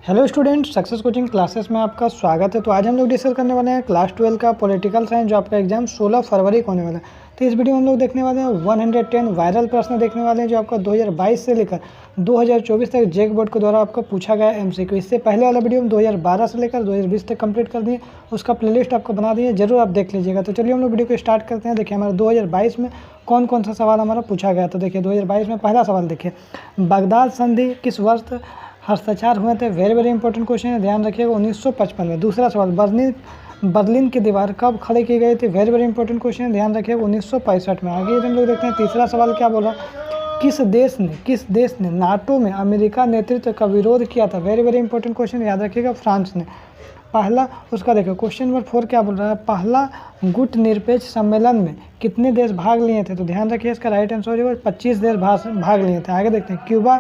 Hello student, success coaching classes में आपका स्वागत है। तो आज हम लोग डिस्कस करने वाले हैं क्लास 12 का पॉलिटिकल साइंस, जो आपका एग्जाम 16 फरवरी को होने वाला है। तो इस वीडियो में हम लोग देखने वाले हैं 110 वायरल प्रश्न देखने वाले हैं, जो आपका 2022 से लेकर 2024 तक जेक बोर्ड के द्वारा आपका पूछा गया MCQ। इससे पहले वाला वीडियो हम 2012 से लेकर 2020 तक कंप्लीट कर दिए, उसका प्लेलिस्ट आपको बना दिए, जरूर आप देख लीजिएगा। तो चलिए हम लोग वीडियो को स्टार्ट करते हैं। देखिए हमारा 2022 में कौन कौन सा सवाल हमारा पूछा गया। तो देखिए 2022 में पहला सवाल देखिए, बगदाद संधि किस वर्ष हस्ताक्षर हुए थे। वेरी वेरी इंपॉर्टेंट क्वेश्चन है, ध्यान रखिएगा 1955 में। दूसरा सवाल, बर्लिन की दीवार कब खड़ी की गई थी। वेरी वेरी इंपॉर्टेंट क्वेश्चन है, ध्यान रखिएगा 1965 में। आगे हम लोग देखते हैं तीसरा सवाल क्या बोला, किस देश ने नाटो में अमेरिका नेतृत्व का विरोध किया था। वेरी वेरी इंपॉर्टेंट क्वेश्चन, याद रखिएगा फ्रांस ने। पहला उसका देखो क्वेश्चन नंबर 4 क्या बोल रहा है, पहला गुट निरपेक्ष सम्मेलन में कितने देश भाग लिए थे। तो ध्यान रखिए इसका राइट आंसर हो जाएगा 25 देश भाग लिए थे। आगे देखते हैं, क्यूबा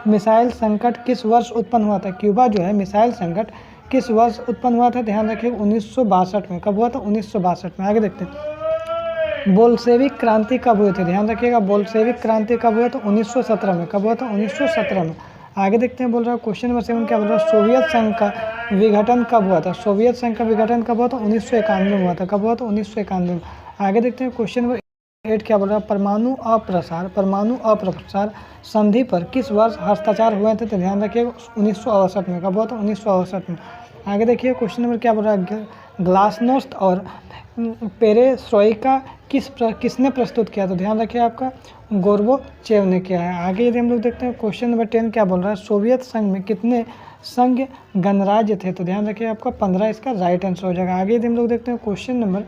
मिसाइल संकट किस वर्ष उत्पन्न हुआ था। क्यूबा जो है मिसाइल संकट किस वर्ष उत्पन्न हुआ था, ध्यान रखिए 1962 में। कब हुआ था, 1962 में। आगे देखते हैं, बोल्शेविक क्रांति कब हुई थी। ध्यान रखिएगा बोल्शेविक क्रांति कब हुआ था, 1917 में। कब हुआ था, 1917 में। आगे देखते हैं, बोल रहा है क्वेश्चन नंबर 7 क्या बोल रहा है, सोवियत संघ का विघटन कब हुआ था। सोवियत संघ का विघटन कब हुआ था, 1991 में हुआ था। कब हुआ था, 1991 में। आगे देखते हैं क्वेश्चन नंबर 8 क्या बोल रहा है, परमाणु अप्रसार संधि पर किस वर्ष हस्ताक्षर हुए थे। तो ध्यान रखिए 1968 में। कब हुआ था, 1968 में। आगे देखिए क्वेश्चन नंबर क्या बोल रहा है, ग्लासनोस्ट और पेरेस्ट्रोइका किसने प्रस्तुत किया। तो ध्यान रखिए आपका गोर्बाचेव ने किया है। आगे यदि हम लोग देखते हैं क्वेश्चन नंबर 10 क्या बोल रहा है, सोवियत संघ में कितने संघ गणराज्य थे। तो ध्यान रखिए आपका 15 इसका राइट आंसर हो जाएगा। आगे यदि हम लोग देखते हैं क्वेश्चन नंबर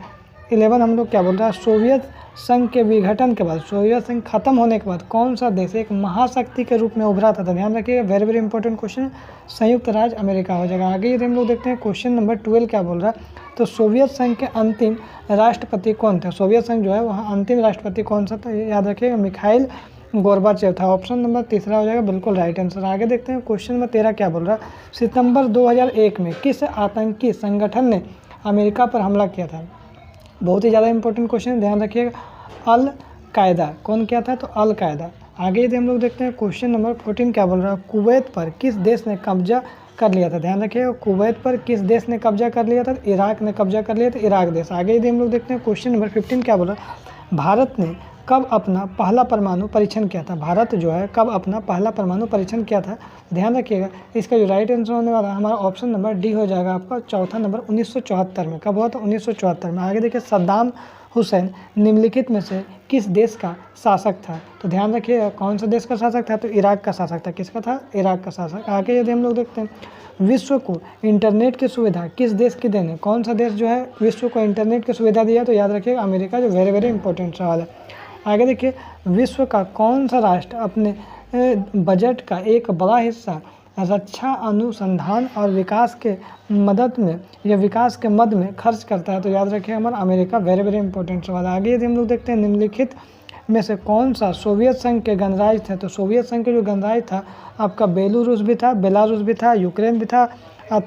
11 हम लोग क्या बोल रहा है, सोवियत संघ के विघटन के बाद, सोवियत संघ खत्म होने के बाद कौन सा देश एक महाशक्ति के रूप में उभरा था। तो ध्यान रखिएगा वेरी वेरी इंपॉर्टेंट क्वेश्चन, संयुक्त राज्य अमेरिका हो जाएगा। आगे यदि हम लोग देखते हैं क्वेश्चन नंबर 12 क्या बोल रहा है, तो सोवियत संघ के अंतिम राष्ट्रपति कौन थे। सोवियत संघ जो है वहाँ अंतिम राष्ट्रपति कौन सा था, याद रखिएगा मिखाइल गोर्बाचेव था। ऑप्शन नंबर तीसरा हो जाएगा बिल्कुल राइट आंसर। आगे देखते हैं क्वेश्चन नंबर 13 क्या बोल रहा है, सितंबर 2001 में किस आतंकी संगठन ने अमेरिका पर हमला किया था। बहुत ही ज़्यादा इंपॉर्टेंट क्वेश्चन, ध्यान रखिएगा अल कायदा। कौन किया था, तो अल कायदा। आगे यदि हम लोग देखते हैं क्वेश्चन नंबर 14 क्या बोल रहा है, कुवैत पर किस देश ने कब्जा कर लिया था। ध्यान रखिएगा कुवैत पर किस देश ने कब्जा कर लिया था, इराक ने कब्जा कर लिया था, इराक देश। आगे यदि हम लोग देखते हैं क्वेश्चन नंबर 15 क्या बोल रहा है, भारत ने कब अपना पहला परमाणु परीक्षण किया था। भारत जो है कब अपना पहला परमाणु परीक्षण किया था। ध्यान रखिएगा इसका जो राइट आंसर होने वाला है हमारा ऑप्शन नंबर डी हो जाएगा आपका चौथा नंबर 1974 में। कब हुआ था, 1974 में। आगे देखिए, सद्दाम हुसैन निम्नलिखित में से किस देश का शासक था। तो ध्यान रखिए कौन सा देश का शासक था, तो इराक का शासक था। किसका था, इराक का शासक। आगे यदि हम लोग देखते हैं, विश्व को इंटरनेट की सुविधा किस देश की देने, कौन सा देश जो है विश्व को इंटरनेट की सुविधा दिया। तो याद रखिएगा अमेरिका, जो वेरी वेरी इंपॉर्टेंट सवाल है। आगे देखिए, विश्व का कौन सा राष्ट्र अपने बजट का एक बड़ा हिस्सा रक्षा अनुसंधान और विकास के मदद में या विकास के मद में खर्च करता है। तो याद रखिए हमारा अमेरिका, वेरी वेरी इंपॉर्टेंट सवाल है। आगे यदि हम लोग देखते हैं, निम्नलिखित में से कौन सा सोवियत संघ के गणराज्य थे। तो सोवियत संघ के जो गणराज्य था आपका बेलारूस भी था, भी था, यूक्रेन भी था और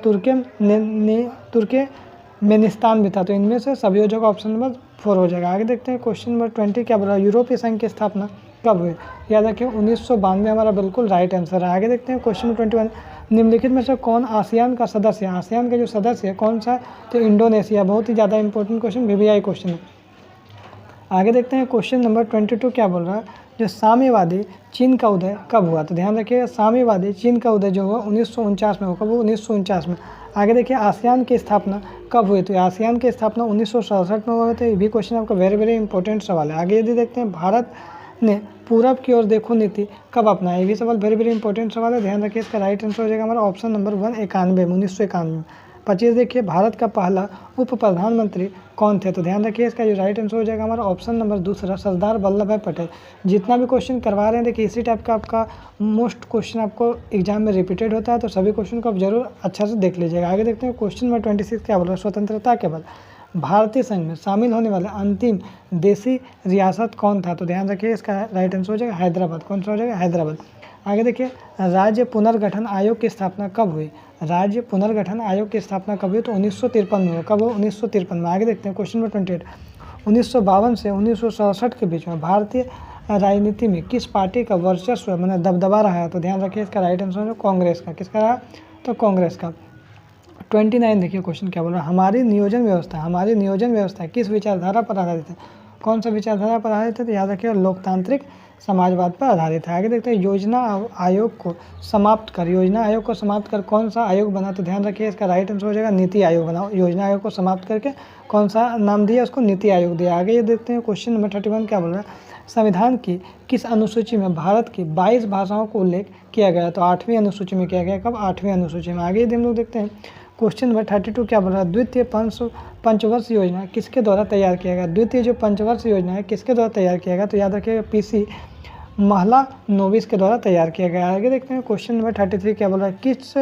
तुर्कमेनिस्तान भी था। तो इनमें से सभी हो जाएगा ऑप्शन नंबर 4 हो जाएगा। आगे देखते हैं क्वेश्चन नंबर 20 क्या बोला, यूरोपीय संघ की स्थापना कब हुई। याद रखिए 1992 हमारा बिल्कुल राइट आंसर है। आगे देखते हैं क्वेश्चन नंबर 21, निम्नलिखित में से कौन आसियान का सदस्य है। आसियान का जो सदस्य है कौन सा, तो इंडोनेशिया। बहुत ही ज़्यादा इंपॉर्टेंट क्वेश्चन, VVI क्वेश्चन है। आगे देखते हैं क्वेश्चन नंबर 22 क्या बोल रहा है, जो साम्यवादी चीन का उदय कब हुआ। तो ध्यान रखिए साम्यवादी चीन का उदय जो हुआ 1949 में हुआ। कब हुआ, 1949 में। आगे देखिए, आसियान की स्थापना कब हुई। तो आसियान की स्थापना 1967 में हुए थे। ये भी क्वेश्चन आपका वेरी वेरी इंपॉर्टेंट सवाल है। आगे यदि देखते हैं, भारत ने पूरब की ओर देखो नीति कब अपनाई। ये भी सवाल वेरी वेरी इंपॉर्टेंट सवाल है। ध्यान रखिए इसका राइट आंसर हो जाएगा हमारा ऑप्शन नंबर 1 91 में, 1991 में। 25 देखिए, भारत का पहला उप प्रधानमंत्री कौन थे। तो ध्यान रखिए इसका जो राइट आंसर हो जाएगा हमारा ऑप्शन नंबर 2 सरदार वल्लभ भाई पटेल। जितना भी क्वेश्चन करवा रहे हैं देखिए इसी टाइप का आपका मोस्ट क्वेश्चन आपको एग्जाम में रिपीटेड होता है, तो सभी क्वेश्चन को आप जरूर अच्छा से देख लीजिएगा। आगे देखते हैं क्वेश्चन नंबर 26 क्या बोल रहा है, स्वतंत्रता के बाद भारतीय संघ में शामिल होने वाला अंतिम देशी रियासत कौन था। तो ध्यान रखिए इसका राइट आंसर हो जाएगा हैदराबाद। कौन सा हो जाएगा, हैदराबाद। आगे देखिए, राज्य पुनर्गठन आयोग की स्थापना कब हुई। राज्य पुनर्गठन आयोग की स्थापना कब हुई, तो 1953 में हुआ। कब हुआ, 1953 में। आगे देखते हैं क्वेश्चन नंबर 28, 1952 से 1967 के बीच में भारतीय राजनीति में किस पार्टी का वर्चस्व मैंने दबदबा रहा है। तो ध्यान रखिए इसका राइट आंसर है कांग्रेस का। किसका रहा, तो कांग्रेस का। 29 देखिए क्वेश्चन क्या बोल रहा है, हमारी नियोजन व्यवस्था किस विचारधारा पर आधारित है। कौन सा विचारधारा पर आधारित है, तो याद रखिएगा लोकतांत्रिक समाजवाद पर आधारित है। आगे देखते हैं योजना आयोग को समाप्त कर कौन सा आयोग बना, तो ध्यान रखिए इसका राइट आंसर हो जाएगा नीति आयोग बनाओ। योजना आयोग को समाप्त करके कौन सा नाम दिया, उसको नीति आयोग दिया। आगे ये देखते हैं क्वेश्चन नंबर 31 क्या बोल रहा है, संविधान की किस अनुसूची में भारत की 22 भाषाओं को उल्लेख किया गया, तो 8वीं अनुसूची में किया गया। कब, 8वीं अनुसूची में। आगे हम लोग देखते हैं क्वेश्चन नंबर 32 क्या बोल रहा है, द्वितीय पंचवर्ष योजना किसके द्वारा तैयार किया गया। द्वितीय जो पंचवर्ष योजना है किसके द्वारा तैयार किया गया, तो याद रखिएगा पीसी महलानोबिस के द्वारा तैयार किया गया। आगे देखते हैं क्वेश्चन नंबर 33 क्या बोल रहा है, किस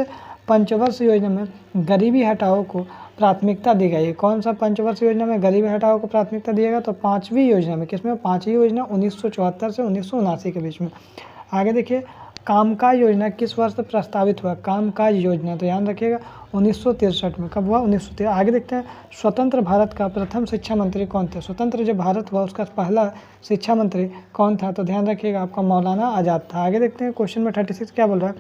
पंचवर्ष योजना में गरीबी हटाओ को प्राथमिकता दी गई है। कौन सा पंचवर्ष योजना में गरीबी हटाओ को प्राथमिकता दिया गया, तो 5वीं योजना में। किसमें, 5वीं योजना 1974 से 1979 के बीच में। आगे देखिए कामकाज योजना किस वर्ष प्रस्तावित हुआ, कामकाज योजना, तो ध्यान रखिएगा 1963 में। कब हुआ, 1963। आगे देखते हैं स्वतंत्र भारत का प्रथम शिक्षा मंत्री कौन थे। स्वतंत्र जब भारत हुआ उसका पहला शिक्षा मंत्री कौन था, तो ध्यान रखिएगा आपका मौलाना आज़ाद था। आगे देखते हैं क्वेश्चन नंबर 36 क्या बोल रहा है,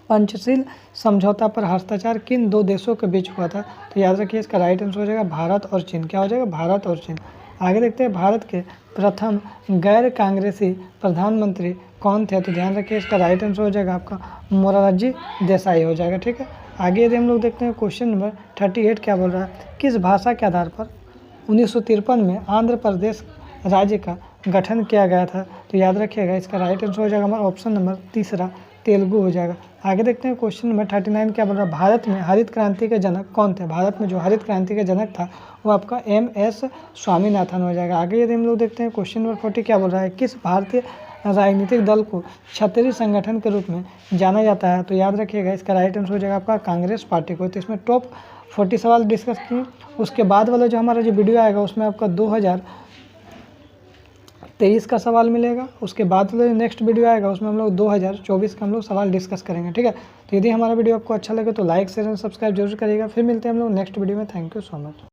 पंचशील समझौता पर हस्ताक्षर किन 2 देशों के बीच हुआ था, तो याद रखिए इसका राइट आंसर हो जाएगा भारत और चीन। क्या हो जाएगा, भारत और चीन। आगे देखते हैं भारत के प्रथम गैर कांग्रेसी प्रधानमंत्री कौन थे, तो ध्यान रखिए इसका राइट आंसर हो जाएगा आपका मोरारजी देसाई हो जाएगा। ठीक है, आगे यदि हम लोग देखते हैं क्वेश्चन नंबर 38 क्या बोल रहा है, किस भाषा के आधार पर 1953 में आंध्र प्रदेश राज्य का गठन किया गया था, तो याद रखिएगा इसका राइट आंसर हो जाएगा हमारा ऑप्शन नंबर 3 तेलुगु हो जाएगा। आगे देखते हैं क्वेश्चन नंबर 39 क्या बोल रहा है, भारत में हरित क्रांति के जनक कौन थे। भारत में जो हरित क्रांति के जनक था वो आपका MS स्वामीनाथन हो जाएगा। आगे यदि हम लोग देखते हैं क्वेश्चन नंबर 40 क्या बोल रहा है, किस भारतीय राजनीतिक दल को क्षत्रिय संगठन के रूप में जाना जाता है, तो याद रखिएगा इसका राइट आंसर हो जाएगा आपका कांग्रेस पार्टी को। तो इसमें टॉप 40 सवाल डिस्कस किए। उसके बाद वाला जो हमारा जो वीडियो आएगा उसमें आपका 2023 का सवाल मिलेगा। उसके बाद वाला जो नेक्स्ट वीडियो आएगा उसमें हम लोग 2024 का हम लोग सवाल डिस्कस करेंगे। ठीक है, तो यदि हमारा वीडियो आपको अच्छा लगे तो लाइक शेयर एंड सब्सक्राइब जरूर करिएगा। फिर मिलते हैं हम लोग नेक्स्ट वीडियो में। Thank you so much.